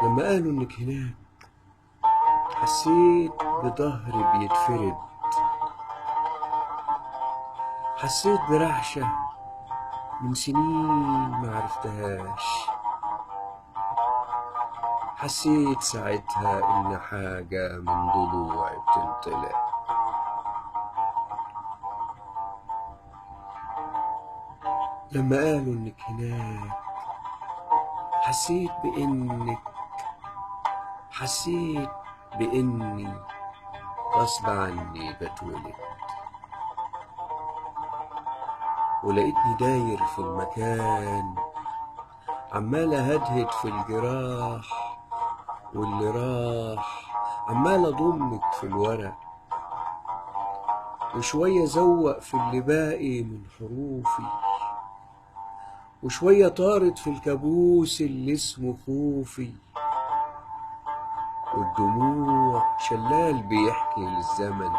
لما قالوا انك هناك حسيت بظهري بيتفرد، حسيت برعشة من سنين ما عرفتهاش. حسيت ساعتها إن حاجة من ضلوعي بتنطلق. لما قالوا إنك هناك حسيت بإني غصب عني بتولد، ولقيتني داير في المكان عمال أهدهد في الجراح، واللي راح عمال أضمك في الورق، وشوية زوق في اللي باقي من حروفي، وشوية طارت في الكابوس اللي اسمه خوفي، والدموع شلال بيحكي للزمن